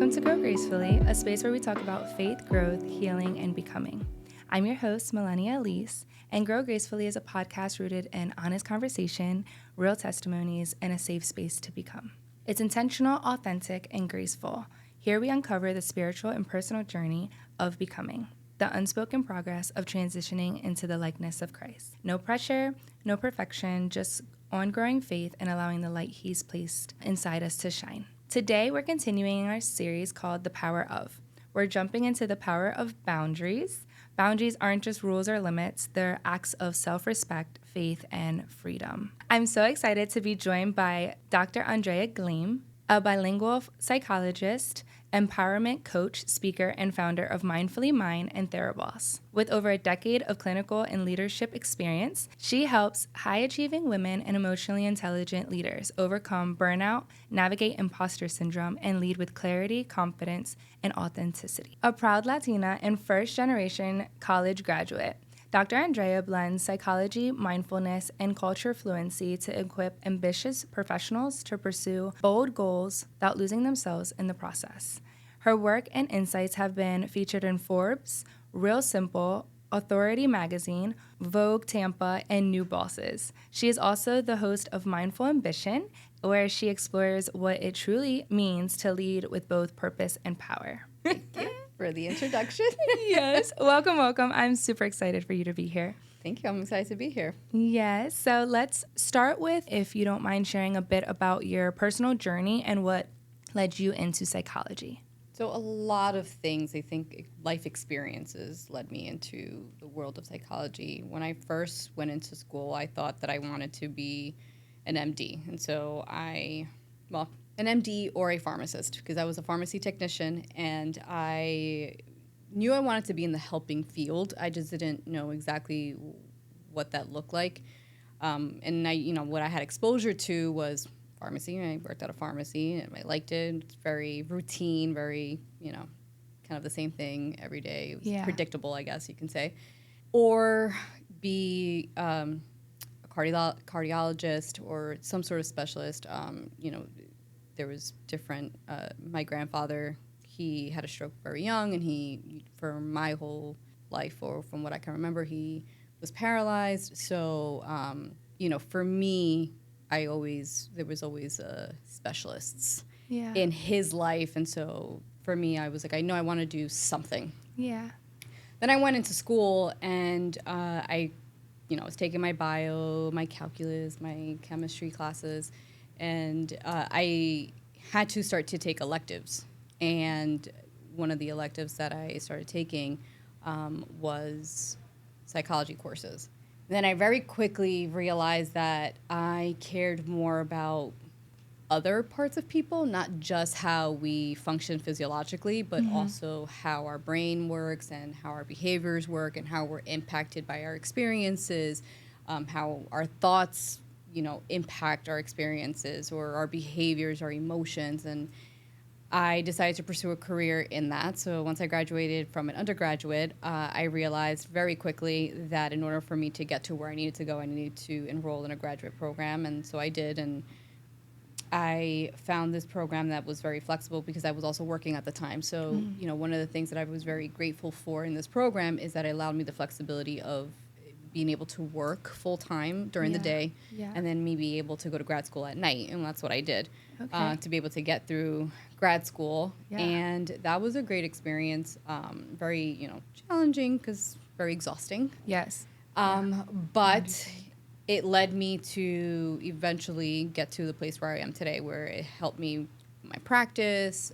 Welcome to Grow Gracefully, a space where we talk about faith, growth, healing, and becoming. I'm your host, Melania Elise, and Grow Gracefully is a podcast rooted in honest conversation, real testimonies, and a safe space to become. It's intentional, authentic, and graceful. Here we uncover the spiritual and personal journey of becoming, the unspoken progress of transitioning into the likeness of Christ. No pressure, no perfection, just ongoing faith and allowing the light He's placed inside us to shine. Today, we're continuing our series called The Power Of. We're jumping into the power of boundaries. Boundaries aren't just rules or limits, they're acts of self-respect, faith, and freedom. I'm so excited to be joined by Dr. Andrea Gleim, a bilingual psychologist, empowerment coach, speaker, and founder of Mindfully Mine and TheraBoss. With over a decade of clinical and leadership experience, she helps high-achieving women and emotionally intelligent leaders overcome burnout, navigate imposter syndrome, and lead with clarity, confidence, and authenticity. A proud Latina and first-generation college graduate, Dr. Andrea blends psychology, mindfulness, and culture fluency to equip ambitious professionals to pursue bold goals without losing themselves in the process. Her work and insights have been featured in Forbes, Real Simple, Authority Magazine, Vogue Tampa, and New Bosses. She is also the host of Mindful Ambition, where she explores what it truly means to lead with both purpose and power. Thank you for the introduction. Yes. Welcome. I'm super excited for you to be here. Thank you. I'm excited to be here. Yes. So let's start with, if you don't mind sharing a bit about your personal journey and what led you into psychology. So a lot of things, I think life experiences led me into the world of psychology. When I first went into school, I thought that I wanted to be an MD. And so an MD or a pharmacist, because I was a pharmacy technician and I knew I wanted to be in the helping field. I just didn't know exactly what that looked like. And what I had exposure to was pharmacy. I worked at a pharmacy and I liked it. It's very routine, very, kind of the same thing every day. It was predictable, I guess you can say. Or be a cardiologist or some sort of specialist. There was different, my grandfather, he had a stroke very young, and for my whole life, or from what I can remember, he was paralyzed. So, for me, there was always specialists in his life. And so for me, I was like, I know I want to do something. Yeah. Then I went into school and I was taking my bio, my calculus, my chemistry classes, and I had to start to take electives. And one of the electives that I started taking was psychology courses. And then I very quickly realized that I cared more about other parts of people, not just how we function physiologically, but also how our brain works and how our behaviors work and how we're impacted by our experiences, how our thoughts, impact our experiences or our behaviors, our emotions. And I decided to pursue a career in that. So once I graduated from an undergraduate, I realized very quickly that in order for me to get to where I needed to go, I needed to enroll in a graduate program. And so I did. And I found this program that was very flexible because I was also working at the time. So, one of the things that I was very grateful for in this program is that it allowed me the flexibility of being able to work full time during the day and then me be able to go to grad school at night. And that's what I did to be able to get through grad school. Yeah. And that was a great experience. Very, challenging because very exhausting. Yes. But it led me to eventually get to the place where I am today, where it helped me my practice,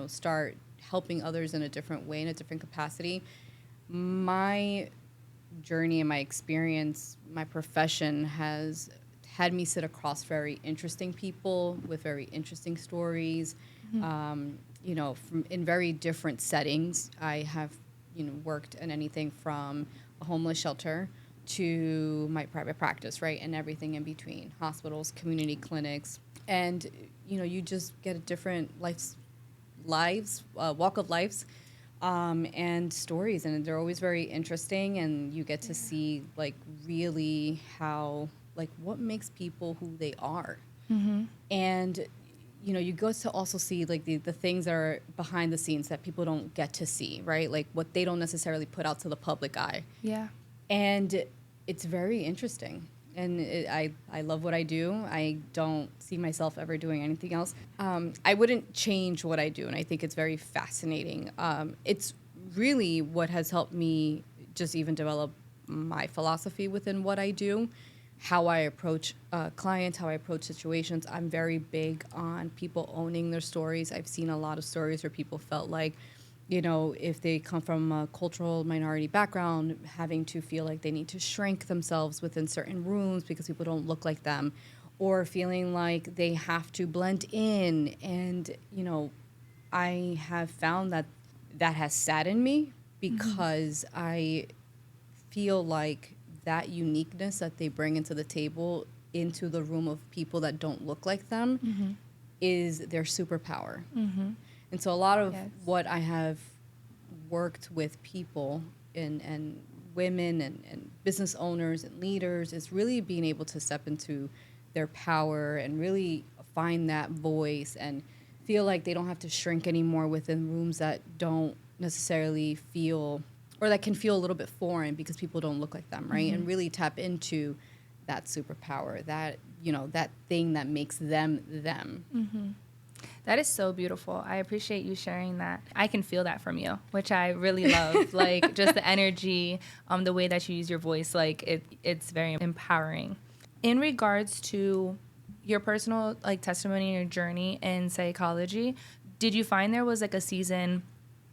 start helping others in a different way, in a different capacity. My journey and my experience, my profession has had me sit across very interesting people with very interesting stories, in very different settings. I have, worked in anything from a homeless shelter to my private practice, right, and everything in between, hospitals, community clinics, and, you just get a different walk of lives, and stories, and they're always very interesting, and you get to see, really how, what makes people who they are. And you go to also see like the things that are behind the scenes that people don't get to see, right? Like what they don't necessarily put out to the public eye. Yeah. And it's very interesting. And I love what I do. I don't see myself ever doing anything else. I wouldn't change what I do, and I think it's very fascinating. It's really what has helped me just even develop my philosophy within what I do, how I approach clients, how I approach situations. I'm very big on people owning their stories. I've seen a lot of stories where people felt like, if they come from a cultural minority background, having to feel like they need to shrink themselves within certain rooms because people don't look like them, or feeling like they have to blend in. And, I have found that has saddened me because I feel like that uniqueness that they bring into the table, into the room of people that don't look like them, is their superpower. And so a lot of what I have worked with people and women and business owners and leaders is really being able to step into their power and really find that voice and feel like they don't have to shrink anymore within rooms that don't necessarily feel, or that can feel a little bit foreign because people don't look like them, right? And really tap into that superpower, that, that thing that makes them them. That is so beautiful. I appreciate you sharing that. I can feel that from you, which I really love. Like just the energy, the way that you use your voice, like it's very empowering. In regards to your personal like testimony and your journey in psychology, did you find there was like a season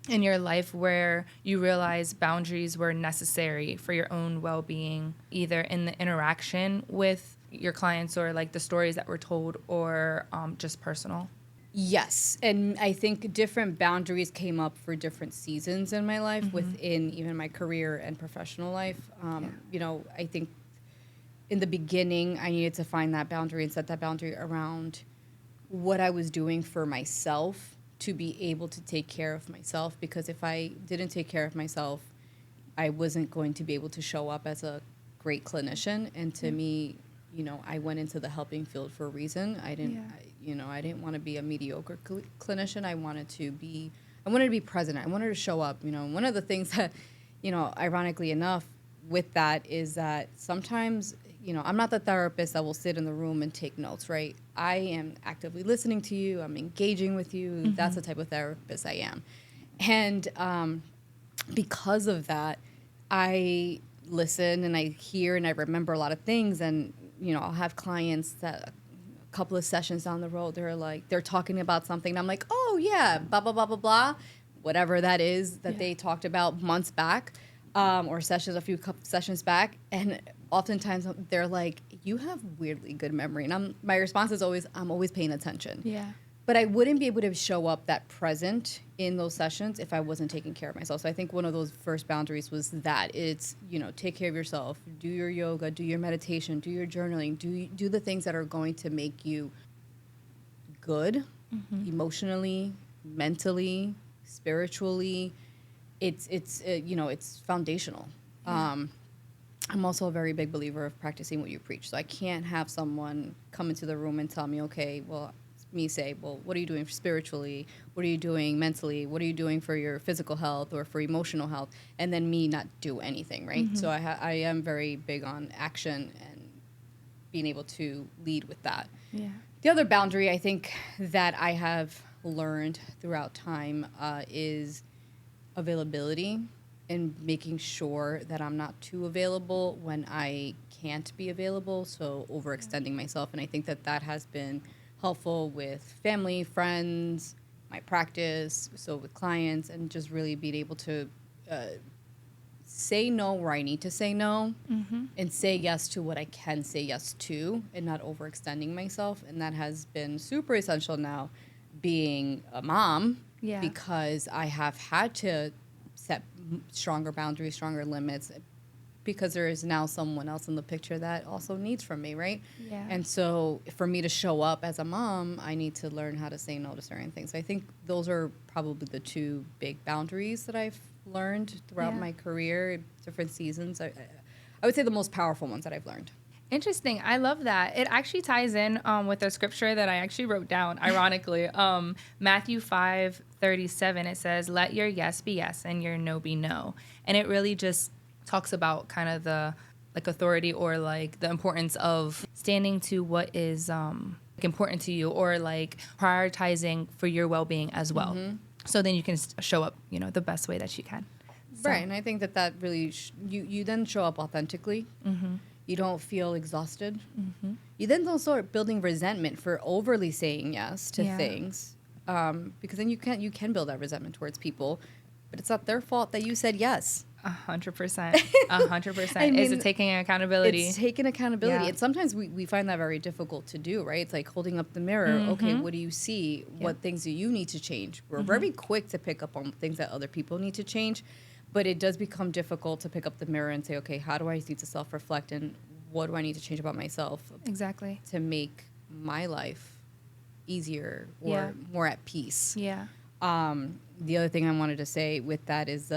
in your life where you realized boundaries were necessary for your own well-being, either in the interaction with your clients or like the stories that were told, or just personal? Yes, and I think different boundaries came up for different seasons in my life within even my career and professional life. I think in the beginning, I needed to find that boundary and set that boundary around what I was doing for myself to be able to take care of myself. Because if I didn't take care of myself, I wasn't going to be able to show up as a great clinician. And to me, I went into the helping field for a reason. I didn't want to be a mediocre clinician. I wanted to be present. I wanted to show up. One of the things that, ironically enough, with that is that sometimes, I'm not the therapist that will sit in the room and take notes, right? I am actively listening to you. I'm engaging with you. That's the type of therapist I am. And because of that, I listen and I hear and I remember a lot of things. And, I'll have clients that a couple of sessions down the road, they're talking about something. And I'm like, oh, yeah, blah, blah, blah, blah, blah, whatever that is that they talked about months back. Or a few sessions back, and oftentimes they're like, "You have weirdly good memory," and my response is always, "I'm always paying attention." Yeah. But I wouldn't be able to show up that present in those sessions if I wasn't taking care of myself. So I think one of those first boundaries was that it's, take care of yourself, do your yoga, do your meditation, do your journaling, do the things that are going to make you good, emotionally, mentally, spiritually. It's foundational. Yeah. I'm also a very big believer of practicing what you preach. So I can't have someone come into the room and tell me, okay, well, what are you doing spiritually? What are you doing mentally? What are you doing for your physical health or for emotional health? And then me not do anything, right? So I am very big on action and being able to lead with that. Yeah. The other boundary I think that I have learned throughout time is availability, and making sure that I'm not too available when I can't be available, so overextending myself. And I think that has been helpful with family, friends, my practice, so with clients, and just really being able to say no where I need to say no, and say yes to what I can say yes to, and not overextending myself. And that has been super essential now, being a mom, because I have had to set stronger boundaries, stronger limits, because there is now someone else in the picture that also needs from me, right? Yeah. And so for me to show up as a mom, I need to learn how to say no to certain things. So I think those are probably the two big boundaries that I've learned throughout my career, different seasons. I would say the most powerful ones that I've learned. Interesting. I love that. It actually ties in with a scripture that I actually wrote down, ironically. Matthew 5:37, it says, let your yes be yes and your no be no. And it really just talks about kind of the like authority or like the importance of standing to what is important to you, or like prioritizing for your well-being as well. So then you can show up, the best way that you can. So. Right. And I think that really, you then show up authentically. You don't feel exhausted. You then don't start building resentment for overly saying yes to things, because then you can build that resentment towards people, but it's not their fault that you said yes. 100%. 100%. Is it taking accountability? It's taking accountability. Yeah. And sometimes we find that very difficult to do, right? It's like holding up the mirror. Okay, what do you see? Yeah. What things do you need to change? We're very quick to pick up on things that other people need to change, but it does become difficult to pick up the mirror and say, okay, how do I need to self-reflect, and what do I need to change about myself Exactly. to make my life easier or more at peace? Yeah. The other thing I wanted to say with that is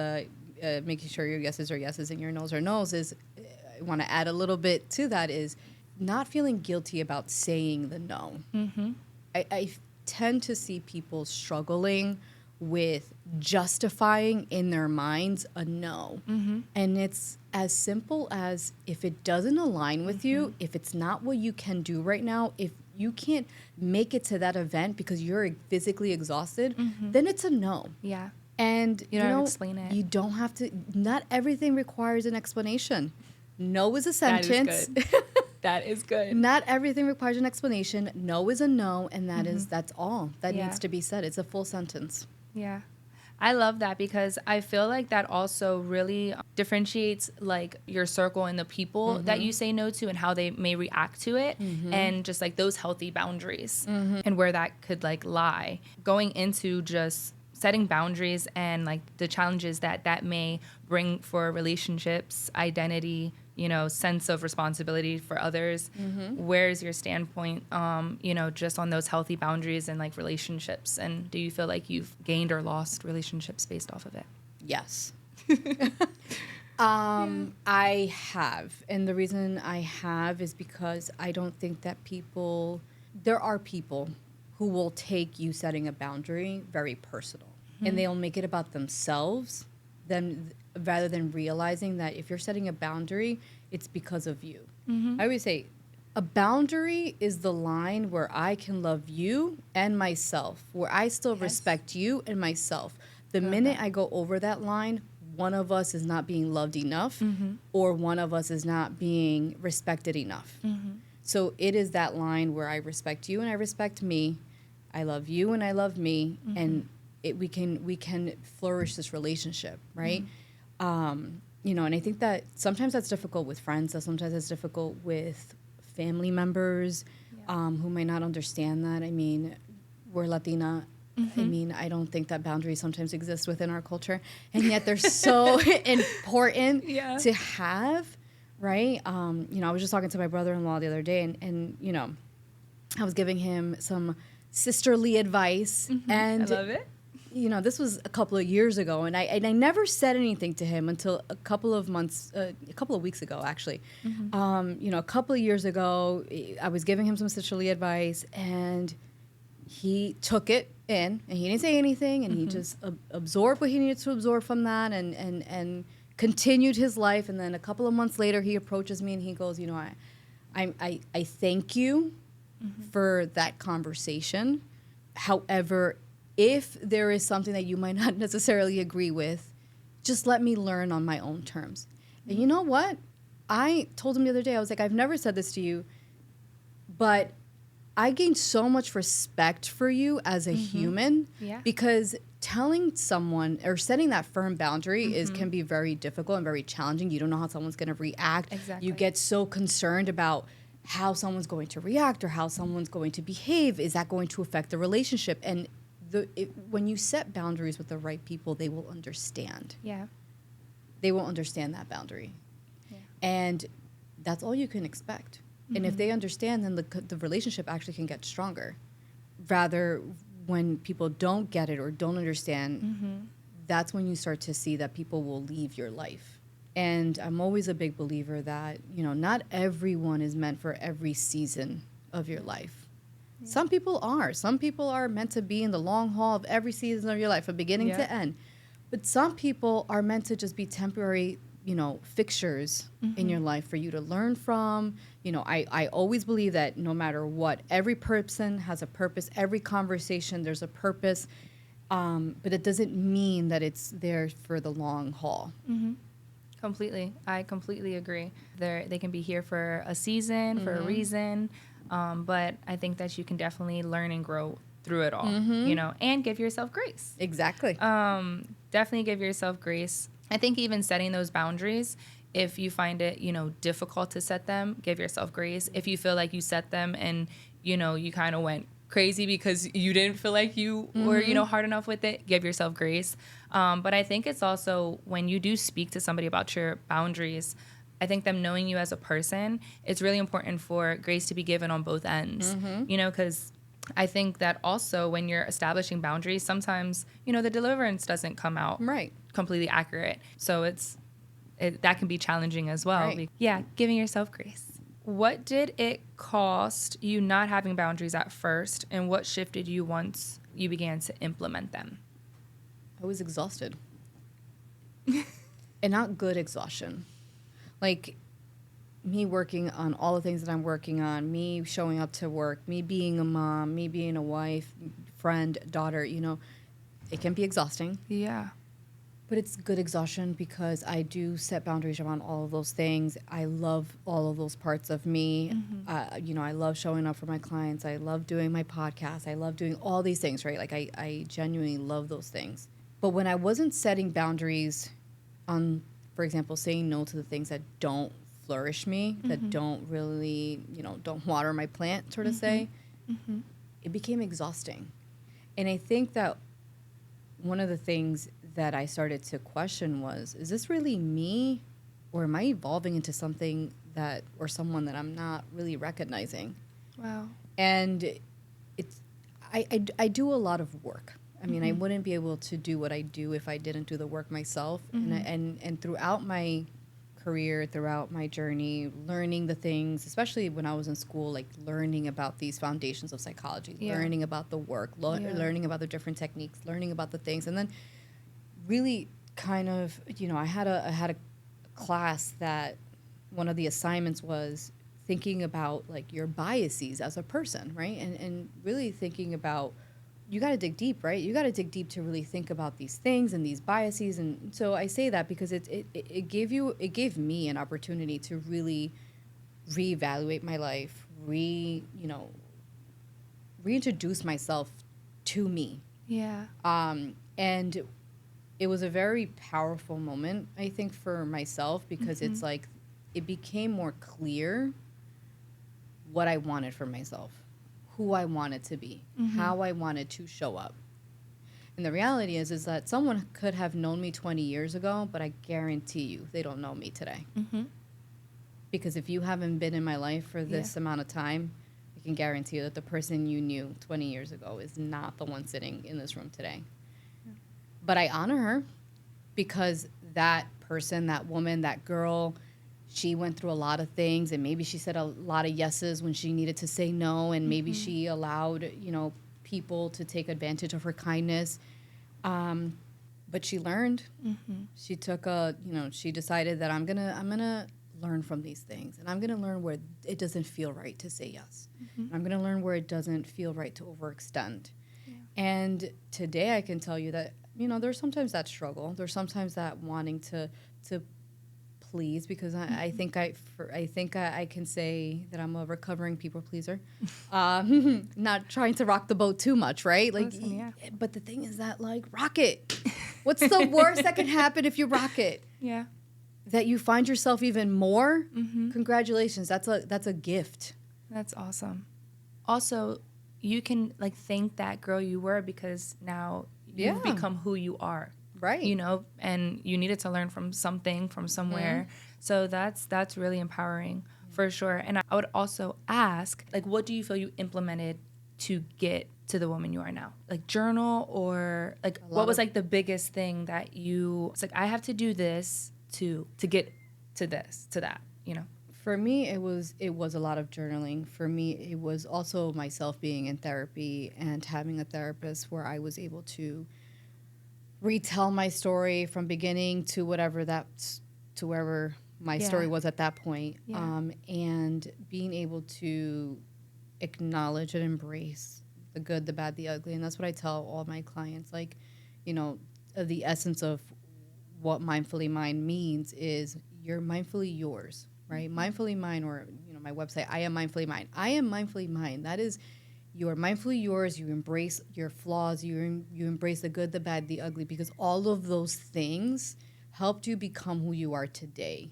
making sure your yeses are yeses and your nos are nos is, I want to add a little bit to that, is not feeling guilty about saying the no. I tend to see people struggling with justifying in their minds a no. And it's as simple as, if it doesn't align with you, if it's not what you can do right now, if you can't make it to that event because you're physically exhausted, then it's a no. Yeah. And you don't have to explain it. You don't have to. Not everything requires an explanation. No is a sentence. That is good. That is good. Not everything requires an explanation. No is a no, and that's all that needs to be said. It's a full sentence. Yeah. I love that, because I feel like that also really differentiates like your circle and the people that you say no to and how they may react to it, and just like those healthy boundaries and where that could like lie. Going into just setting boundaries and like the challenges that may bring for relationships, identity, sense of responsibility for others. Where's your standpoint, just on those healthy boundaries and like relationships? And do you feel like you've gained or lost relationships based off of it? Yes. I have. And the reason I have is because I don't think that there are people who will take you setting a boundary very personal. And they'll make it about themselves, rather than realizing that if you're setting a boundary, it's because of you. I always say, a boundary is the line where I can love you and myself, where I still respect you and myself. The minute I go over that line, one of us is not being loved enough, or one of us is not being respected enough. So it is that line where I respect you and I respect me. I love you and I love me, and we can flourish this relationship, right? And I think that sometimes that's difficult with friends. That sometimes that's difficult with family members who might not understand that. I mean, we're Latina. I mean, I don't think that boundaries sometimes exist within our culture, and yet they're so important to have, right? I was just talking to my brother-in-law the other day, and I was giving him some sisterly advice, and I love it. This was a couple of years ago, and I never said anything to him until a couple of weeks ago, actually. A couple of years ago, I was giving him some sisterly advice, and he took it in, and he didn't say anything, and he just absorbed what he needed to absorb from that, and continued his life. And then a couple of months later, he approaches me and he goes, I thank you for that conversation. However, if there is something that you might not necessarily agree with, just let me learn on my own terms. And you know what? I told him the other day, I was like, I've never said this to you, but I gained so much respect for you as a human, because telling someone or setting that firm boundary can be very difficult and very challenging. You don't know how someone's going to react. Exactly. You get so concerned about how someone's going to react or how someone's going to behave. Is that going to affect the relationship? And when you set boundaries with the right people, they will understand. Yeah. They will understand that boundary. Yeah. And that's all you can expect. And if they understand, then the relationship actually can get stronger. Rather, when people don't get it or don't understand, that's when you start to see that people will leave your life. And I'm always a big believer that, not everyone is meant for every season of your life. Yeah. Some people are. Some people are meant to be in the long haul of every season of your life, from beginning to end. But some people are meant to just be temporary, fixtures in your life for you to learn from. I always believe that no matter what, every person has a purpose. Every conversation, there's a purpose. But it doesn't mean that it's there for the long haul. Mm-hmm. Completely. I completely agree. They can be here for a season, for a reason. But I think that you can definitely learn and grow through it all, and give yourself grace. Exactly. Definitely give yourself grace. I think even setting those boundaries, if you find it, difficult to set them, give yourself grace. If you feel like you set them and, you kind of went crazy because you didn't feel like you were, hard enough with it, give yourself grace. But I think it's also when you do speak to somebody about your boundaries, I think them knowing you as a person, it's really important for grace to be given on both ends, because I think that also when you're establishing boundaries, sometimes, the deliverance doesn't come out completely accurate. So that can be challenging as well. Right. Yeah, giving yourself grace. What did it cost you not having boundaries at first, and what shifted you once you began to implement them? I was exhausted. And not good exhaustion. Like me working on all the things that I'm working on, me showing up to work, me being a mom, me being a wife, friend, daughter, it can be exhausting. Yeah. But it's good exhaustion because I do set boundaries around all of those things. I love all of those parts of me. I love showing up for my clients. I love doing my podcast. I love doing all these things, right? Like I genuinely love those things. But when I wasn't setting boundaries on, for example, saying no to the things that don't flourish me, that don't really, don't water my plant, sort of say, it became exhausting. And I think that one of the things that I started to question was, is this really me, or am I evolving into something or someone that I'm not really recognizing? Wow. And I do a lot of work. I mean, I wouldn't be able to do what I do if I didn't do the work myself. And throughout my career, throughout my journey, learning the things, especially when I was in school, like learning about these foundations of psychology, learning about the work, learning about the different techniques, learning about the things, and then really kind of, I had a class that one of the assignments was thinking about like your biases as a person, right? And really thinking about, you got to dig deep, right? You got to dig deep to really think about these things and these biases. And so I say that because it gave me an opportunity to really reevaluate my life, reintroduce myself to me. Yeah. And it was a very powerful moment, I think, for myself, because it's like it became more clear what I wanted for myself, who I wanted to be, how I wanted to show up. And the reality is that someone could have known me 20 years ago, but I guarantee you they don't know me today. Because if you haven't been in my life for this amount of time, I can guarantee you that the person you knew 20 years ago is not the one sitting in this room today. But I honor her because that person, that woman, that girl, she went through a lot of things, and maybe she said a lot of yeses when she needed to say no, and maybe she allowed, people to take advantage of her kindness. But she learned. She took she decided that I'm gonna learn from these things, and I'm gonna learn where it doesn't feel right to say yes. I'm gonna learn where it doesn't feel right to overextend. Yeah. And today I can tell you that, there's sometimes that struggle. There's sometimes that wanting to please, because I think I can say that I'm a recovering people pleaser. Not trying to rock the boat too much, right? Like, listen, yeah. But the thing is that, like, rock it. What's the worst that can happen if you rock it? Yeah. That you find yourself even more? Congratulations. That's a gift. That's awesome. Also, you can thank that girl you were, because now you've become who you are. Right. And you needed to learn from something, from somewhere. So that's really empowering for sure. And I would also ask, what do you feel you implemented to get to the woman you are now? Like, journal, or what was the biggest thing that it's I have to do this to get to that, For me, it was a lot of journaling. For me, it was also myself being in therapy and having a therapist where I was able to retell my story from beginning to wherever my story was at that point. And being able to acknowledge and embrace the good, the bad, the ugly. And that's what I tell all my clients. Like, the essence of what mindfully mine means is you're mindfully yours. Right? Mindfully Mine, or, my website, I am mindfully mine. I am mindfully mine. That is, you are mindfully yours. You embrace your flaws. You embrace the good, the bad, the ugly, because all of those things helped you become who you are today.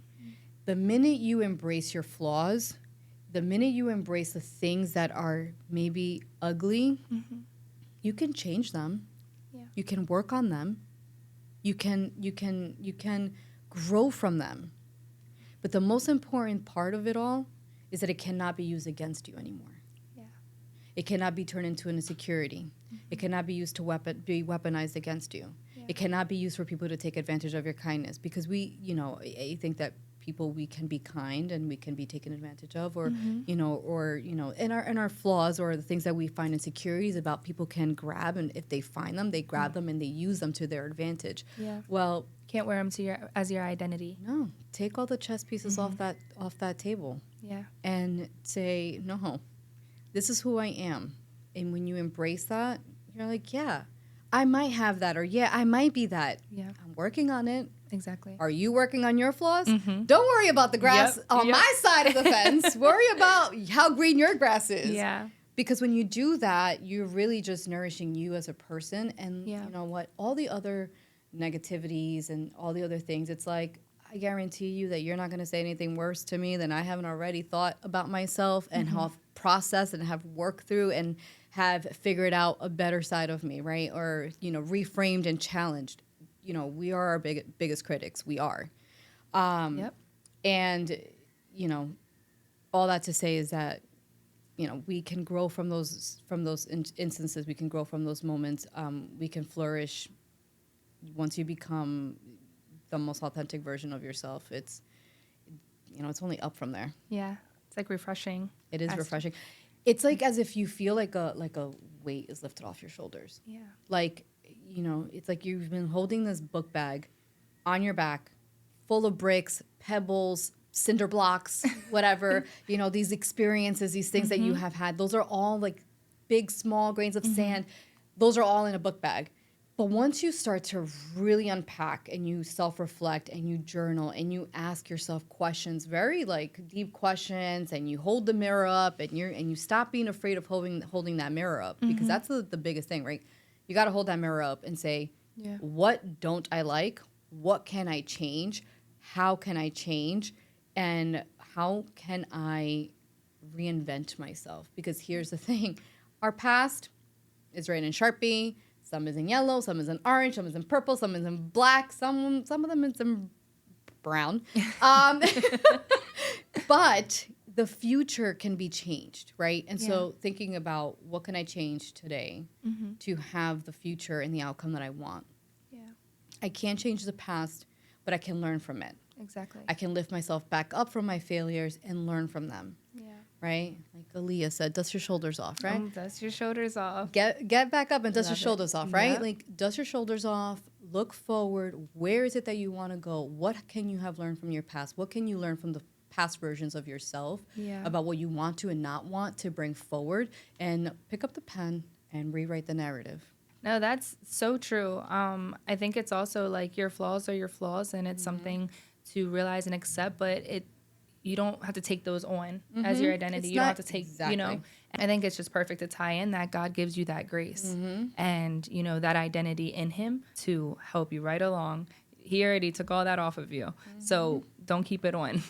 The minute you embrace your flaws, the minute you embrace the things that are maybe ugly, you can change them. Yeah. You can work on them. You can grow from them. But the most important part of it all is that it cannot be used against you anymore. Yeah. It cannot be turned into an insecurity. It cannot be used to be weaponized against you. Yeah. It cannot be used for people to take advantage of your kindness, because I think that we can be kind and we can be taken advantage of, or in our flaws or the things that we find insecurities about, people can grab, and if they find them, they grab them and they use them to their advantage. Yeah. Well, can't wear them as your identity. No, take all the chess pieces off that table. Yeah. And say, no, this is who I am. And when you embrace that, you're like, yeah, I might have that, or yeah, I might be that. Yeah. I'm working on it. Exactly. Are you working on your flaws? Don't worry about the grass on my side of the fence. Worry about how green your grass is. Yeah. Because when you do that, you're really just nourishing you as a person. And you know what? All the other negativities and all the other things, it's like, I guarantee you that you're not going to say anything worse to me than I haven't already thought about myself and have processed and have worked through and have figured out a better side of me, right? Or, reframed and challenged. We are our biggest critics. We are. And, all that to say is that, we can grow from those instances. We can grow from those moments. We can flourish once you become the most authentic version of yourself. It's only up from there. Yeah. It's like refreshing. It is refreshing. It's like as if you feel like a weight is lifted off your shoulders. Yeah. Like, it's like you've been holding this book bag on your back full of bricks, pebbles, cinder blocks, whatever, these experiences, these things that you have had. Those are all like big, small grains of sand. Those are all in a book bag. But once you start to really unpack and you self-reflect and you journal and you ask yourself questions, very like deep questions, and you hold the mirror up and you stop being afraid of holding that mirror up, because that's the biggest thing, right? You got to hold that mirror up and say, what don't I like? What can I change? How can I change? And how can I reinvent myself? Because here's the thing. Our past is written in Sharpie. Some is in yellow, some is in orange, some is in purple, some is in black, some of them is in brown. But the future can be changed, right? And so thinking about what can I change today to have the future and the outcome that I want. Yeah. I can't change the past, but I can learn from it. Exactly. I can lift myself back up from my failures and learn from them. Yeah. Right? Like Aaliyah said, dust your shoulders off, right? Dust your shoulders off. Get back up and dust your shoulders off, right? Yep. Like, dust your shoulders off, look forward. Where is it that you want to go? What can you have learned from your past? What can you learn from the past versions of yourself about what you want to and not want to bring forward? And pick up the pen and rewrite the narrative. No, that's so true. I think it's also like your flaws are your flaws, and it's something to realize and accept, but you don't have to take those on as your identity. You don't have to take, I think it's just perfect to tie in that God gives you that grace and, that identity in him to help you right along. He already took all that off of you. So don't keep it on.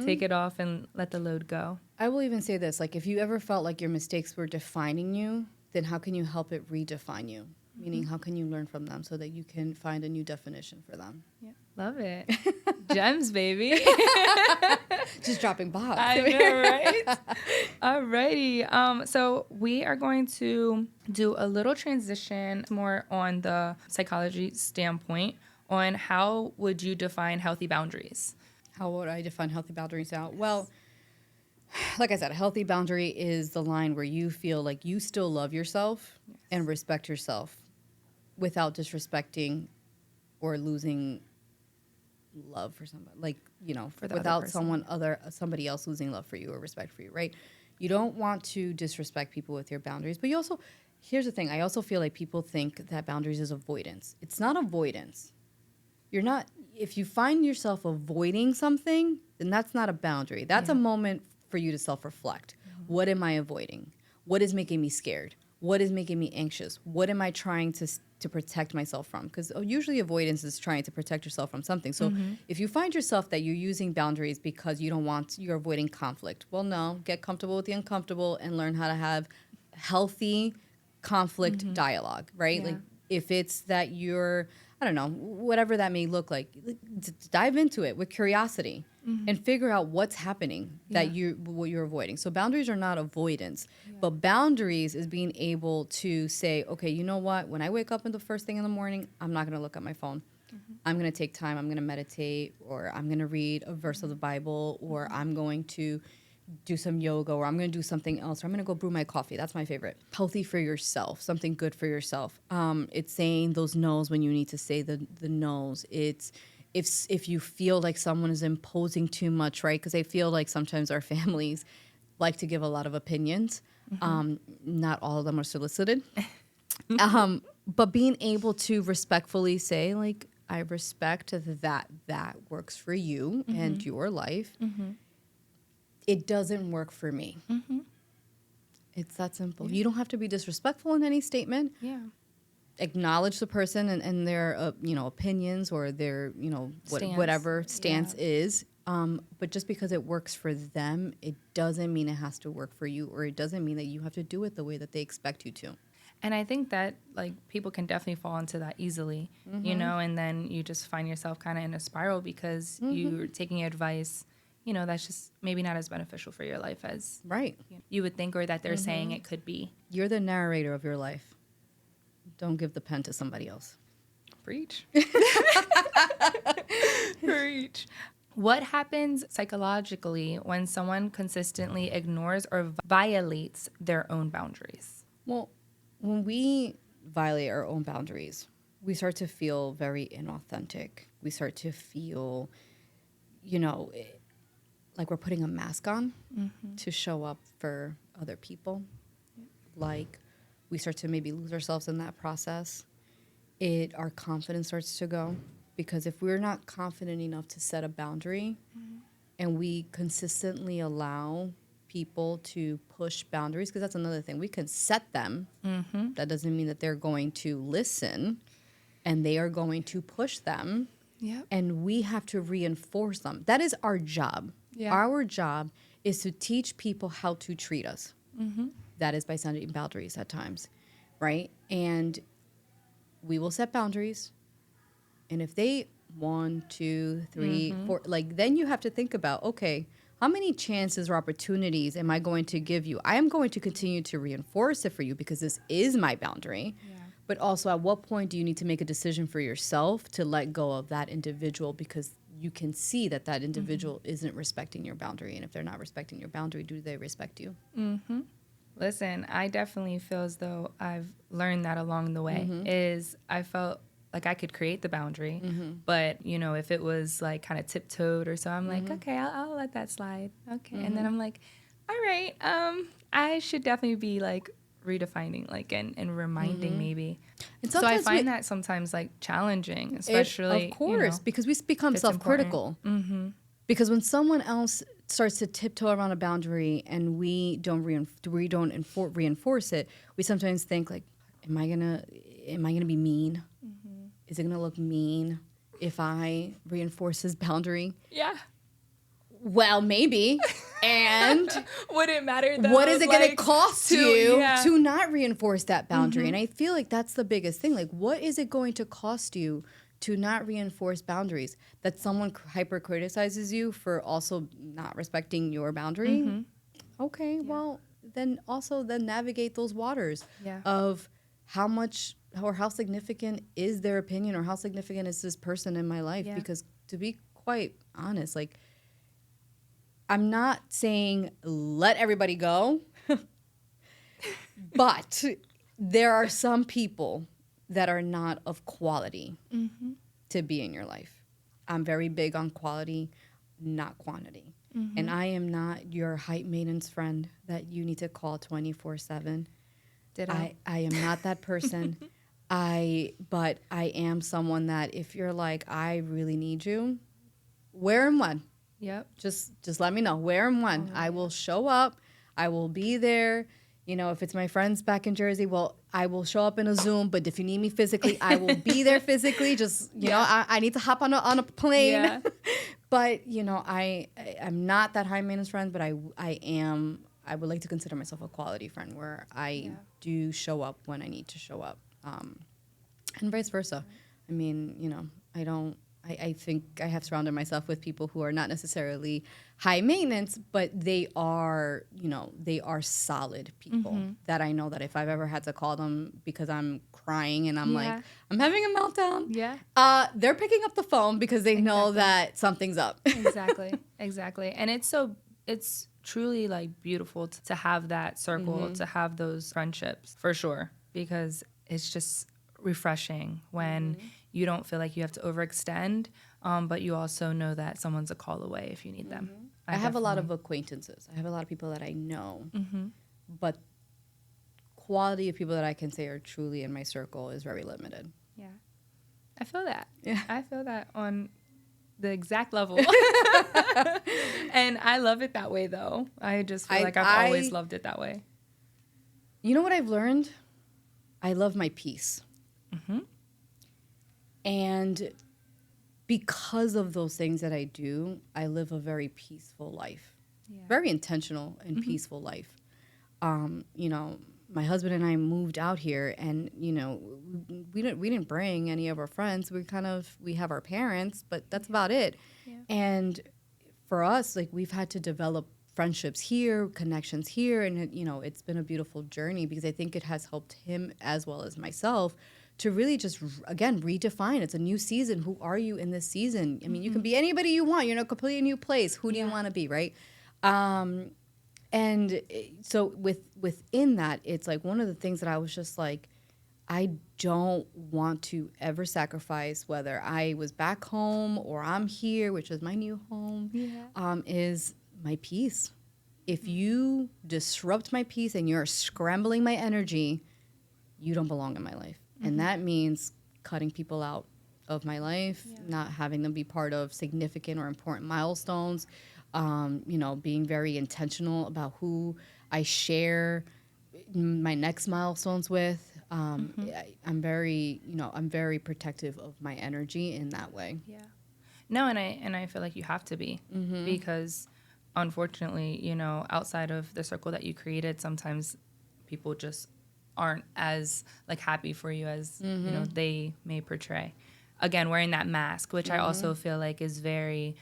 Take it off and let the load go. I will even say this, like, if you ever felt like your mistakes were defining you, then how can you help it redefine you? Meaning, how can you learn from them so that you can find a new definition for them? Yeah. Love it. Gems, baby. Just dropping bombs. I know, right? Alrighty. So we are going to do a little transition more on the psychology standpoint on how would you define healthy boundaries? How would I define healthy boundaries out? Well, like I said, a healthy boundary is the line where you feel like you still love yourself and respect yourself without disrespecting or losing love for somebody. Like, you know, For the without other person. somebody else losing love for you or respect for you, right? You don't want to disrespect people with your boundaries, but you also, here's the thing, I also feel like people think that boundaries is avoidance. It's not avoidance. You're not, if you find yourself avoiding something, then that's not a boundary. That's a moment for you to self-reflect. What am I avoiding? What is making me scared? What is making me anxious? What am I trying to protect myself from? Because usually avoidance is trying to protect yourself from something. So if you find yourself that you're using boundaries because you're avoiding conflict, well, no, get comfortable with the uncomfortable and learn how to have healthy conflict dialogue, right? Yeah. Like if it's that you're, I don't know, whatever that may look like, dive into it with curiosity and figure out what's happening that what you're avoiding. So boundaries are not avoidance, but boundaries is being able to say, okay, you know what? When I wake up in the first thing in the morning, I'm not going to look at my phone. I'm going to take time. I'm going to meditate, or I'm going to read a verse of the Bible, or I'm going to do some yoga, or I'm going to do something else, or I'm going to go brew my coffee. That's my favorite. Healthy for yourself, something good for yourself. It's saying those no's when you need to say the no's. It's if you feel like someone is imposing too much, right? Because I feel like sometimes our families like to give a lot of opinions. Not all of them are solicited. But being able to respectfully say, like, I respect that works for you and your life. It doesn't work for me. It's that simple. You don't have to be disrespectful in any statement. Yeah. Acknowledge the person and their opinions or their whatever stance is. But just because it works for them, it doesn't mean it has to work for you, or it doesn't mean that you have to do it the way that they expect you to. And I think that, like, people can definitely fall into that easily, you know, and then you just find yourself kind of in a spiral because you're taking advice, you know, that's just maybe not as beneficial for your life as you would think, or that they're saying it could be. You're the narrator of your life. Don't give the pen to somebody else. Preach. Preach. What happens psychologically when someone consistently ignores or violates their own boundaries? Well, when we violate our own boundaries, we start to feel very inauthentic. We start to feel, like we're putting a mask on to show up for other people. Like we start to maybe lose ourselves in that process. Our confidence starts to go, because if we're not confident enough to set a boundary and we consistently allow people to push boundaries, because that's another thing. We can set them. That doesn't mean that they're going to listen, and they are going to push them. Yep. And we have to reinforce them. That is our job. Yeah. Our job is to teach people how to treat us. That is by setting boundaries at times, right? And we will set boundaries. And if they 1, 2, 3, 4, like, then you have to think about, okay, how many chances or opportunities am I going to give you? I am going to continue to reinforce it for you because this is my boundary. Yeah. But also, at what point do you need to make a decision for yourself to let go of that individual, because you can see that that individual isn't respecting your boundary. And if they're not respecting your boundary, do they respect you? Listen, I definitely feel as though I've learned that along the way. I felt like I could create the boundary, but, you know, if it was like kind of tiptoed or so, I'm like, okay, I'll let that slide. Okay. And then I'm like, all right, I should definitely be like redefining, like, and reminding maybe. And so I find that sometimes like challenging, especially, of course, because we become self-critical. Because when someone else starts to tiptoe around a boundary and we don't reinforce it, we sometimes think like, am I gonna be mean? Is it gonna look mean if I reinforce this boundary? Yeah. Well, maybe. And would it matter though? What is it going to cost you to not reinforce that boundary? And I feel like that's the biggest thing. Like, what is it going to cost you to not reinforce boundaries? That someone hyper criticizes you for also not respecting your boundary? Okay, well, then navigate those waters of how much or how significant is their opinion, or how significant is this person in my life? Yeah. Because to be quite honest, like, I'm not saying let everybody go, but there are some people that are not of quality to be in your life. I'm very big on quality, not quantity. And I am not your hype maintenance friend that you need to call 24/7. I am not that person. But I am someone that if you're like, I really need you, where and when? Yep. Just let me know where and when. I will show up. I will be there. You know, if it's my friends back in Jersey, well, I will show up in a Zoom. But if you need me physically, I will be there physically. Just, you know, I need to hop on a plane. Yeah. But, you know, I'm not that high maintenance friend, but I would like to consider myself a quality friend where I do show up when I need to show up. And vice versa. I mean, you know, I think I have surrounded myself with people who are not necessarily high maintenance, but they are, you know, they are solid people that I know that if I've ever had to call them because I'm crying and I'm like, I'm having a meltdown. They're picking up the phone because they know that something's up. Exactly. And it's truly like beautiful to have that circle, to have those friendships for sure, because it's just refreshing when you don't feel like you have to overextend, but you also know that someone's a call away if you need them. I have a lot of acquaintances. I have a lot of people that I know, but quality of people that I can say are truly in my circle is very limited. Yeah. I feel that. Yeah. I feel that on the exact level. And I love it that way, though. I just feel like I've always loved it that way. You know what I've learned? I love my peace. And because of those things that I do, I live a very peaceful life, very intentional and peaceful life. You know, my husband and I moved out here, and you know, we didn't bring any of our friends. We have our parents, but that's about it. And for us, like, we've had to develop friendships here, connections here, and you know, it's been a beautiful journey because I think it has helped him as well as myself to really just, again, redefine. It's a new season. Who are you in this season? I mean, you can be anybody you want. You're in a completely new place. Who do you want to be, right? And so within that, it's like one of the things that I was just like, I don't want to ever sacrifice whether I was back home or I'm here, which is my new home, is my peace. If you disrupt my peace and you're scrambling my energy, you don't belong in my life. And that means cutting people out of my life, not having them be part of significant or important milestones, you know, being very intentional about who I share my next milestones with. I'm very protective of my energy in that way. Yeah. No, and I feel like you have to be, because unfortunately, you know, outside of the circle that you created, sometimes people just aren't as like happy for you as you know they may portray. Again, wearing that mask, which I also feel like is very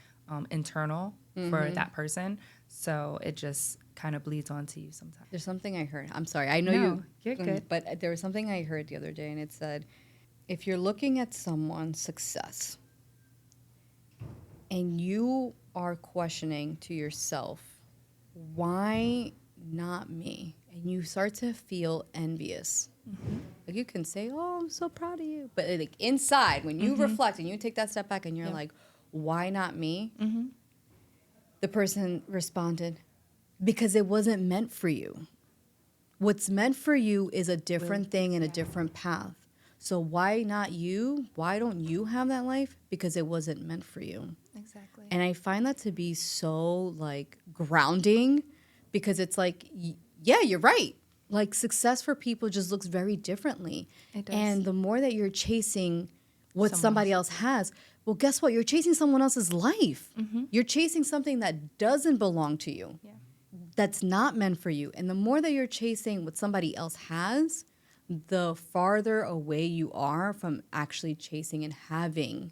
internal for that person. So it just kind of bleeds onto you sometimes. There's something I heard. I'm sorry. I know you're good. But there was something I heard the other day, and it said, if you're looking at someone's success and you are questioning to yourself, why not me? And you start to feel envious. Like, you can say, oh, I'm so proud of you. But like inside, when you reflect and you take that step back and you're like, why not me? The person responded, because it wasn't meant for you. What's meant for you is a different thing and a different path. So why not you? Why don't you have that life? Because it wasn't meant for you. Exactly. And I find that to be so like grounding, because it's like, yeah, you're right. Like, success for people just looks very differently. It does. And the more that you're chasing what somebody else has, well, guess what? You're chasing someone else's life. You're chasing something that doesn't belong to you. Yeah. That's not meant for you. And the more that you're chasing what somebody else has, the farther away you are from actually chasing and having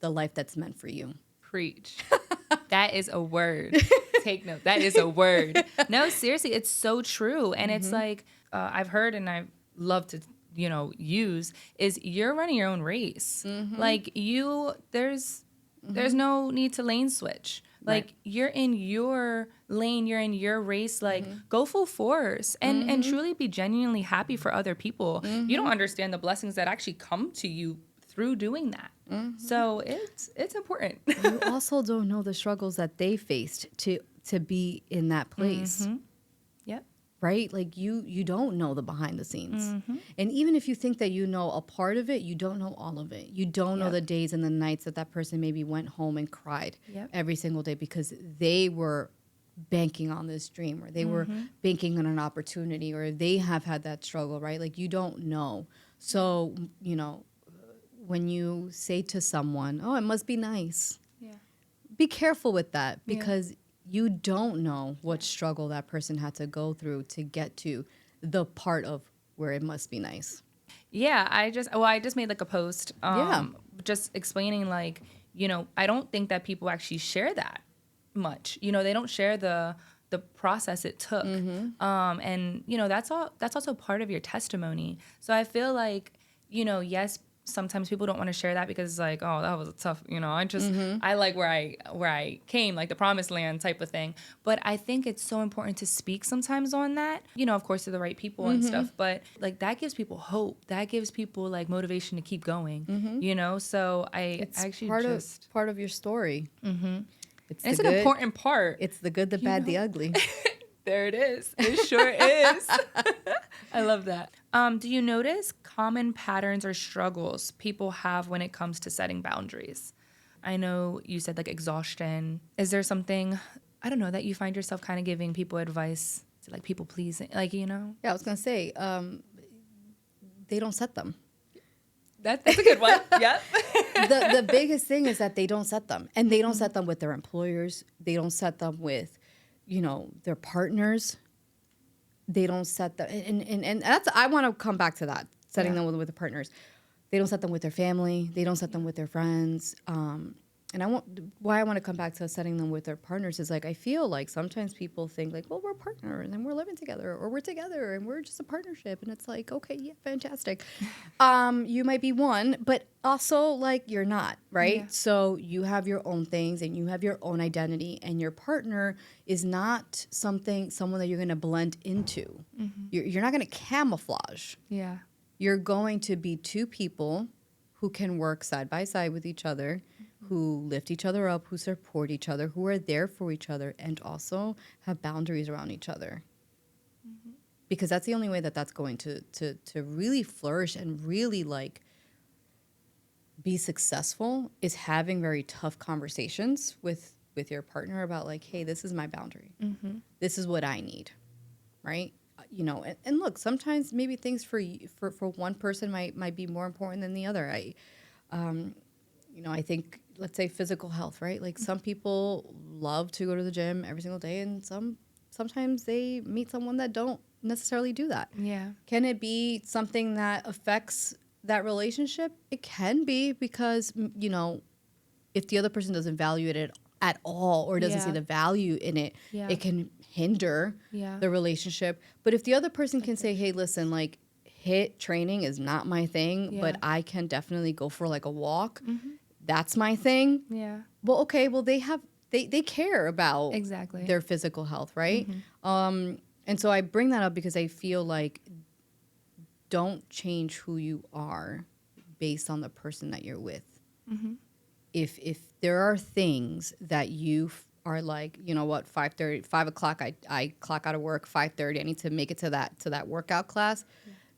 the life that's meant for you. Preach. That is a word. Take note. That is a word. No, seriously, it's so true. And it's like, I've heard, and I love to use is you're running your own race. Like there's no need to lane switch. Like you're in your lane, you're in your race, like go full force and truly be genuinely happy for other people. You don't understand the blessings that actually come to you through doing that. So it's important. You also don't know the struggles that they faced to be in that place. Yep. Right? Like you don't know the behind the scenes. And even if you think that you know a part of it, you don't know all of it. You don't know the days and the nights that person maybe went home and cried every single day because they were banking on this dream or they were banking on an opportunity or they have had that struggle, right? Like you don't know. So, when you say to someone, oh, it must be nice. Be careful with that because you don't know what struggle that person had to go through to get to the part of where it must be nice. Yeah, I just made like a post just explaining like, I don't think that people actually share that much. They don't share the process it took. And that's also part of your testimony. So I feel like, yes, sometimes people don't want to share that because it's like, oh, that was tough. I like where I came, like the promised land type of thing. But I think it's so important to speak sometimes on that, of course, to the right people and stuff. But like that gives people hope. That gives people like motivation to keep going, So It's actually part of your story. It's an important part. It's the good, the bad, the ugly. There it is. It sure is. I love that. Do you notice common patterns or struggles people have when it comes to setting boundaries? I know you said like exhaustion. Is there something, I don't know, that you find yourself kind of giving people advice to like people pleasing, like, Yeah, I was going to say, they don't set them. That's a good one. Yep. The biggest thing is that they don't set them. And they don't set them with their employers. They don't set them with, their partners. They don't set them. And that's, I want to come back to that, setting them with the partners. They don't set them with their family. They don't set them with their friends. And why I want to come back to setting them with their partners is like, I feel like sometimes people think like, well, we're partners and we're living together or we're together and we're just a partnership. And it's like, okay, yeah, fantastic. You might be one, but also like you're not, right? Yeah. So you have your own things and you have your own identity and your partner is not someone that you're going to blend into. You're not going to camouflage. Yeah. You're going to be two people who can work side by side with each other, who lift each other up, who support each other, who are there for each other, and also have boundaries around each other. Because that's the only way that's going to really flourish and really like be successful is having very tough conversations with your partner about like, hey, this is my boundary. This is what I need, right? And look, sometimes maybe things for one person might be more important than the other. I think, let's say physical health, right? Like some people love to go to the gym every single day and sometimes they meet someone that don't necessarily do that. Yeah. Can it be something that affects that relationship? It can be because, if the other person doesn't value it at all or doesn't see the value in it, it can hinder the relationship. But if the other person can say, hey, listen, like HIIT training is not my thing, but I can definitely go for like a walk. That's my thing. Yeah. Well, okay. Well, they care about their physical health, right? And so I bring that up because I feel like don't change who you are based on the person that you're with. If there are things that you are like, 5 o'clock, I clock out of work, 5:30, I need to make it to that workout class.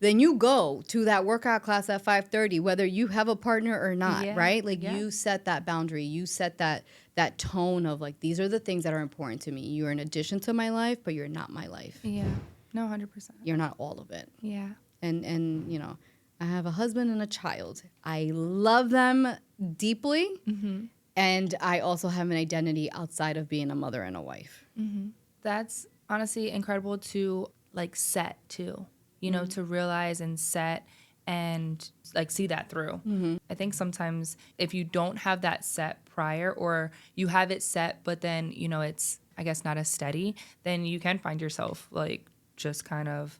Then you go to that workout class at 5:30, whether you have a partner or not, right? Like you set that boundary, you set that tone of like, these are the things that are important to me. You're an addition to my life, but you're not my life. Yeah, no, 100%. You're not all of it. Yeah. And I have a husband and a child. I love them deeply. And I also have an identity outside of being a mother and a wife. That's honestly incredible to like set too. To realize and set and like see that through. I think sometimes if you don't have that set prior or you have it set, but then, it's, I guess, not as steady, then you can find yourself like just kind of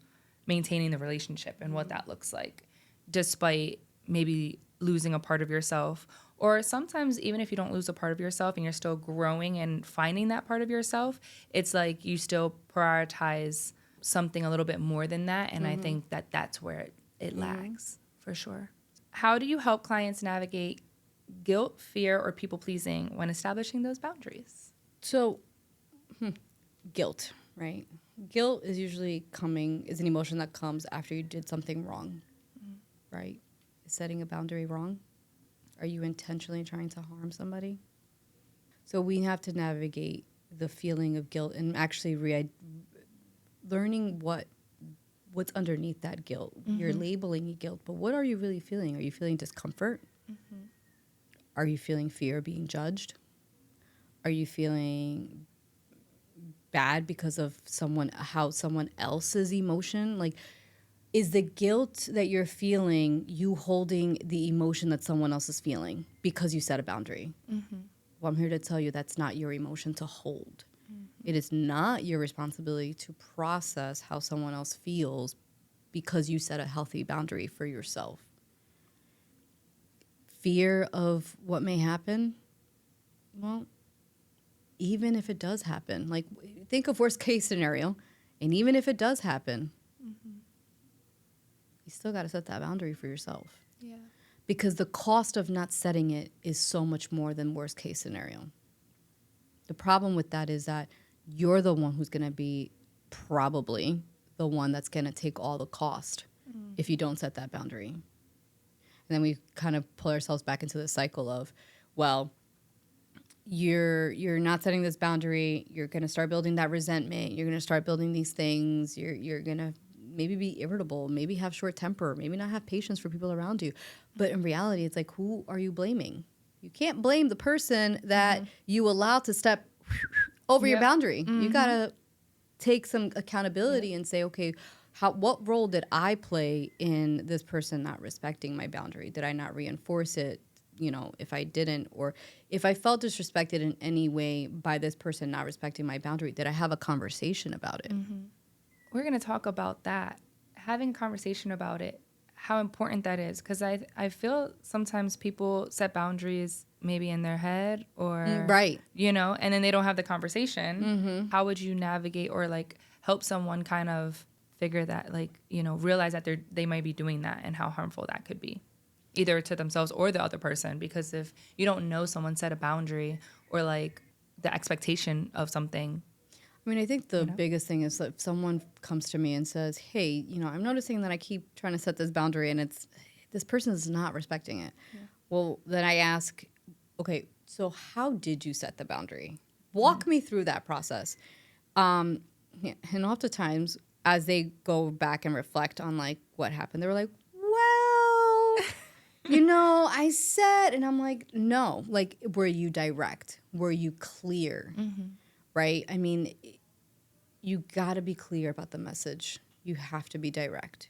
maintaining the relationship and what that looks like. despite maybe losing a part of yourself. Or sometimes even if you don't lose a part of yourself and you're still growing and finding that part of yourself, it's like you still prioritize something a little bit more than that. And I think that that's where it lags for sure. How do you help clients navigate guilt, fear, or people pleasing when establishing those boundaries? So, guilt, right? Guilt is usually is an emotion that comes after you did something wrong, right? Is setting a boundary wrong? Are you intentionally trying to harm somebody? So we have to navigate the feeling of guilt and actually learning what's underneath that guilt. You're labeling guilt, but what are you really feeling? Are you feeling discomfort? Are you feeling fear of being judged? Are you feeling bad because of how someone else's emotion? Like, is the guilt that you're feeling you holding the emotion that someone else is feeling because you set a boundary? Well, I'm here to tell you that's not your emotion to hold. It is not your responsibility to process how someone else feels because you set a healthy boundary for yourself. Fear of what may happen? Well, even if it does happen, like think of worst case scenario, and even if it does happen, you still got to set that boundary for yourself. Yeah. Because the cost of not setting it is so much more than worst case scenario. The problem with that is that you're the one who's going to be probably the one that's going to take all the cost if you don't set that boundary. And then we kind of pull ourselves back into the cycle of, well, you're not setting this boundary. You're going to start building that resentment. You're going to start building these things. You're going to maybe be irritable, maybe have short temper, maybe not have patience for people around you. But in reality, it's like, who are you blaming? You can't blame the person that you allow to step over your boundary. You got to take some accountability and say, okay, what role did I play in this person not respecting my boundary? Did I not reinforce it? You know, if I didn't, or if I felt disrespected in any way by this person not respecting my boundary, did I have a conversation about it? We're going to talk about that, having a conversation about it, how important that is. Because I feel sometimes people set boundaries maybe in their head or, right, you know, and then they don't have the conversation. How would you navigate or like help someone kind of figure that, like, you know, realize that they might be doing that and how harmful that could be, either to themselves or the other person? Because if you don't know someone set a boundary or like the expectation of something. I mean, I think the biggest thing is that if someone comes to me and says, hey, you know, I'm noticing that I keep trying to set this boundary and this person is not respecting it. Yeah. Well, then I ask, okay, so how did you set the boundary? Walk me through that process. And oftentimes, as they go back and reflect on like what happened, they were like, well, you know, I said, and I'm like, no, like, were you direct? Were you clear? Right? I mean, you got to be clear about the message. You have to be direct,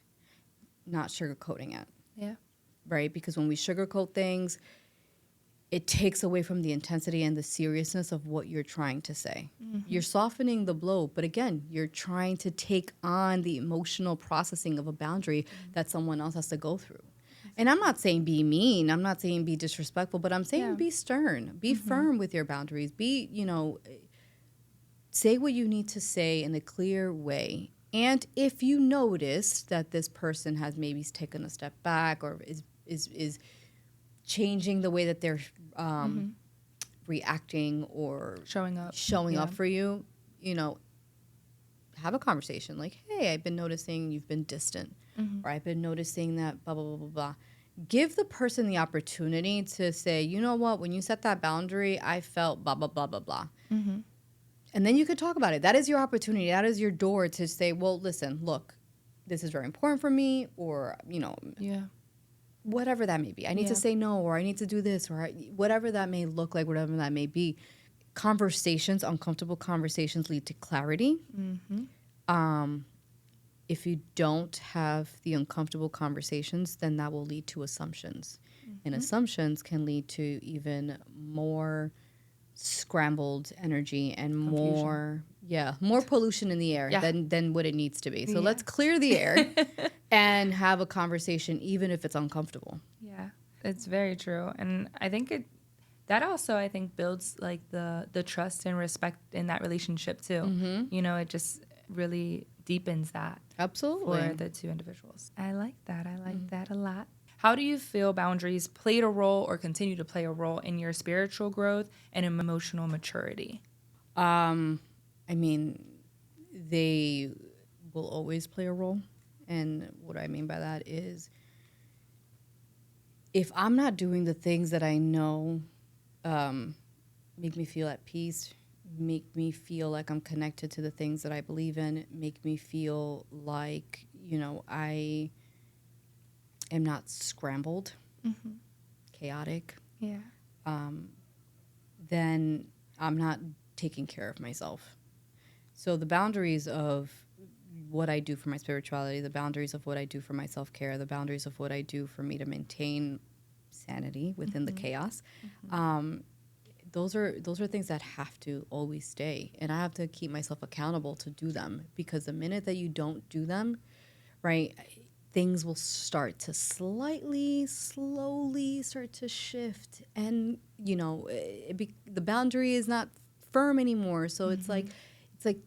not sugarcoating it. Yeah. Right? Because when we sugarcoat things, it takes away from the intensity and the seriousness of what you're trying to say. You're softening the blow, but again, you're trying to take on the emotional processing of a boundary that someone else has to go through. And I'm not saying be mean. I'm not saying be disrespectful, but I'm saying be stern. Be firm with your boundaries. Be, you know, say what you need to say in a clear way. And if you notice that this person has maybe taken a step back or is changing the way that they're reacting or showing up for you, you know, have a conversation like, hey, I've been noticing you've been distant, or I've been noticing that blah, blah, blah, blah, blah. Give the person the opportunity to say, you know what, when you set that boundary, I felt blah, blah, blah, blah, blah. And then you could talk about it. That is your opportunity. That is your door to say, well, listen, look, this is very important for me, or, you know, whatever that may be. I need to say no, or I need to do this, or whatever that may look like, whatever that may be. Conversations, uncomfortable conversations lead to clarity. If you don't have the uncomfortable conversations, then that will lead to assumptions. And assumptions can lead to even more scrambled energy and more pollution in the air than what it needs to be. So let's clear the air and have a conversation, even if it's uncomfortable. Yeah, it's very true. And I think that also, I think, builds like the trust and respect in that relationship too. You know, it just really deepens that Absolutely. for the two individuals. I like that. I like that a lot. How do you feel boundaries played a role or continue to play a role in your spiritual growth and emotional maturity? I mean, they will always play a role. And what I mean by that is if I'm not doing the things that I know make me feel at peace, make me feel like I'm connected to the things that I believe in, make me feel like, I am not scrambled, chaotic, Yeah. then I'm not taking care of myself. So the boundaries of what I do for my spirituality, the boundaries of what I do for my self-care, the boundaries of what I do for me to maintain sanity within the chaos, those are things that have to always stay. And I have to keep myself accountable to do them, because the minute that you don't do them, right, things will start to slowly start to shift. And, the boundary is not firm anymore. So it's like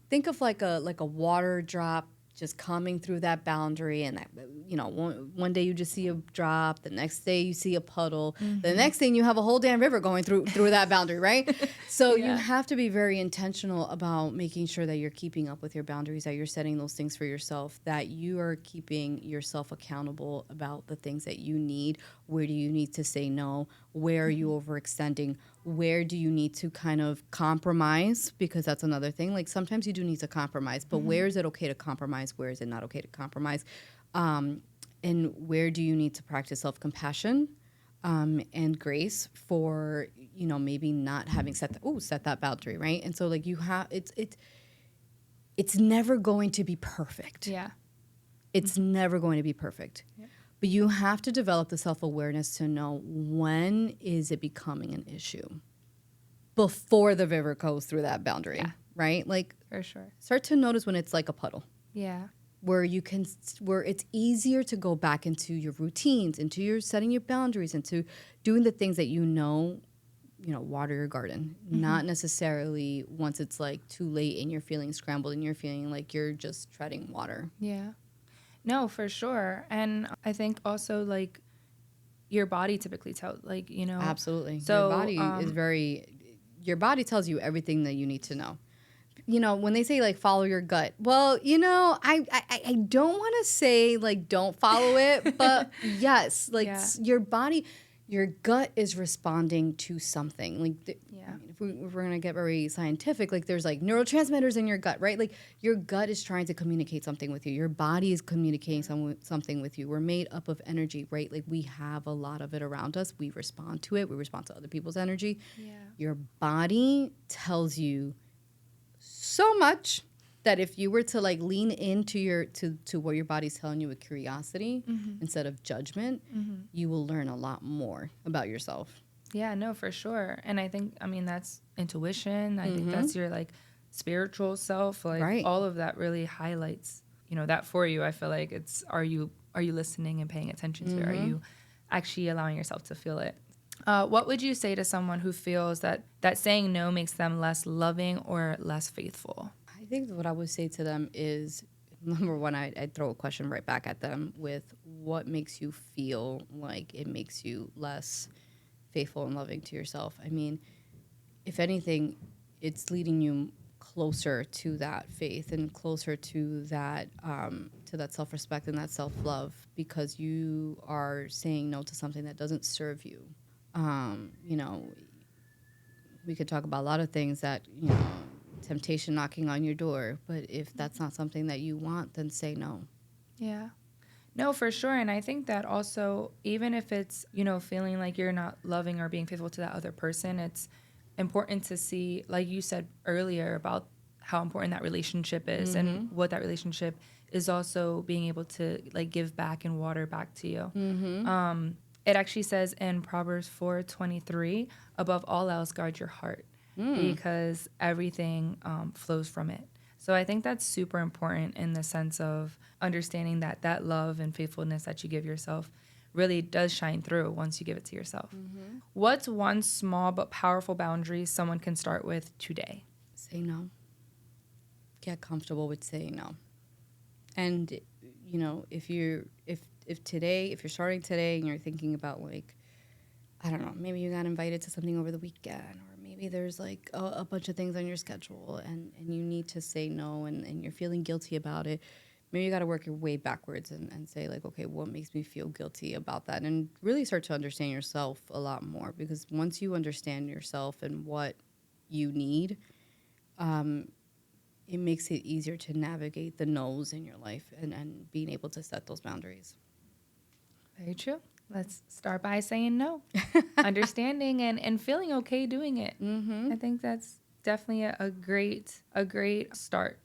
think of like a water drop just coming through that boundary, and that, one day you just see a drop, the next day you see a puddle, the next thing you have a whole damn river going through that boundary, right? So you have to be very intentional about making sure that you're keeping up with your boundaries, that you're setting those things for yourself, that you are keeping yourself accountable about the things that you need. Where do you need to say no? Where are you overextending? Where do you need to kind of compromise? Because that's another thing. Like sometimes you do need to compromise, but where is it okay to compromise? Where is it not okay to compromise? And where do you need to practice self-compassion and grace for, maybe not having set that boundary, right? And so like you have, it's never going to be perfect. Yeah. It's never going to be perfect. Yeah. But you have to develop the self-awareness to know when is it becoming an issue before the river goes through that boundary, right? Like, for sure. Start to notice when it's like a puddle. Yeah. Where it's easier to go back into your routines, into your setting your boundaries, into doing the things that water your garden. Not necessarily once it's like too late and you're feeling scrambled and you're feeling like you're just treading water. Yeah. No, for sure. And I think also like your body typically tells, like, Absolutely. So your body tells you everything that you need to know. When they say like follow your gut, well, I don't want to say like don't follow it, but yes, like your gut is responding to something. Like, if we're gonna get very scientific, like there's like neurotransmitters in your gut, right? Like your gut is trying to communicate something with you. Your body is communicating something with you. We're made up of energy, right? Like we have a lot of it around us. We respond to it. We respond to other people's energy. Yeah. Your body tells you so much that if you were to like lean into to what your body's telling you with curiosity instead of judgment, you will learn a lot more about yourself. Yeah, no, for sure. And I think, that's intuition. I think that's your like spiritual self. Like all of that really highlights, that for you. I feel like it's, are you listening and paying attention to it? Are you actually allowing yourself to feel it? What would you say to someone who feels that saying no makes them less loving or less faithful? I think what I would say to them is, number one, I'd throw a question right back at them with what makes you feel like it makes you less faithful and loving to yourself. I mean, if anything, it's leading you closer to that faith and closer to that self-respect and that self-love, because you are saying no to something that doesn't serve you. We could talk about a lot of things that, temptation knocking on your door, but if that's not something that you want, then say no. Yeah. No, for sure. And I think that also, even if it's, feeling like you're not loving or being faithful to that other person, it's important to see, like you said earlier, about how important that relationship is and what that relationship is also being able to like give back and water back to you. It actually says in Proverbs 4:23, above all else, guard your heart, because everything flows from it. So I think that's super important in the sense of understanding that that love and faithfulness that you give yourself really does shine through once you give it to yourself. What's one small but powerful boundary someone can start with today? Say no. Get comfortable with saying no. And you know, if you're starting today and you're thinking about like, I don't know, maybe you got invited to something over the weekend, or maybe there's like a bunch of things on your schedule and you need to say no, and you're feeling guilty about it. Maybe you got to work your way backwards and say like, okay, what makes me feel guilty about that? And really start to understand yourself a lot more, because once you understand yourself and what you need, it makes it easier to navigate the no's in your life, and being able to set those boundaries. Very true. Let's start by saying no, understanding and feeling okay doing it. I think that's definitely a great start.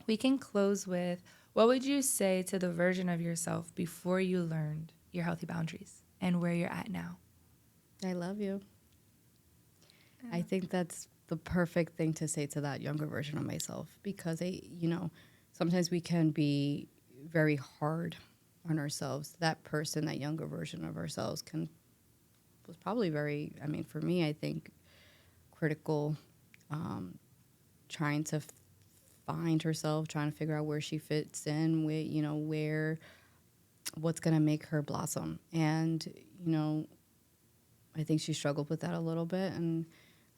We can close with, what would you say to the version of yourself before you learned your healthy boundaries and where you're at now? I love you. I think that's the perfect thing to say to that younger version of myself, because sometimes we can be very hard on ourselves. That person, that younger version of ourselves was probably very, I mean, for me, I think critical, trying to find herself, trying to figure out where she fits in, what's going to make her blossom. And, I think she struggled with that a little bit, and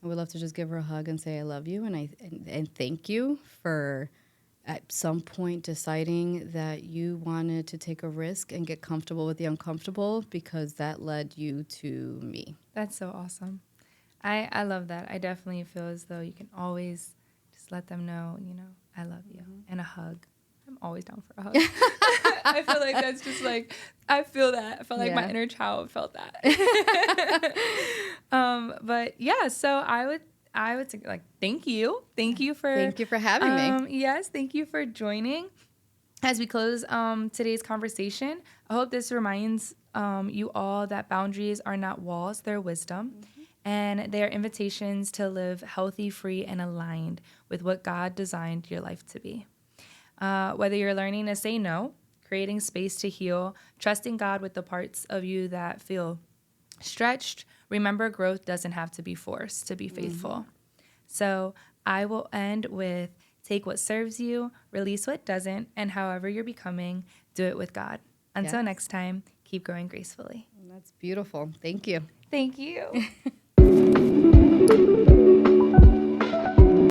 I would love to just give her a hug and say I love you, and thank you for at some point deciding that you wanted to take a risk and get comfortable with the uncomfortable, because that led you to me. That's so awesome. I love that. I definitely feel as though you can always just let them know, I love you, and a hug. I'm always down for a hug. I feel like that's just like, I feel that. I feel like my inner child felt that. But yeah, so I would say, like, thank you for having me. Yes, thank you for joining. As we close today's conversation, I hope this reminds you all that boundaries are not walls, they're wisdom. And they are invitations to live healthy, free, and aligned with what God designed your life to be. Whether you're learning to say no, creating space to heal, trusting God with the parts of you that feel stretched, remember, growth doesn't have to be forced to be faithful. So I will end with, take what serves you, release what doesn't, and however you're becoming, do it with God. Until next time, keep growing gracefully. That's beautiful. Thank you. Thank you.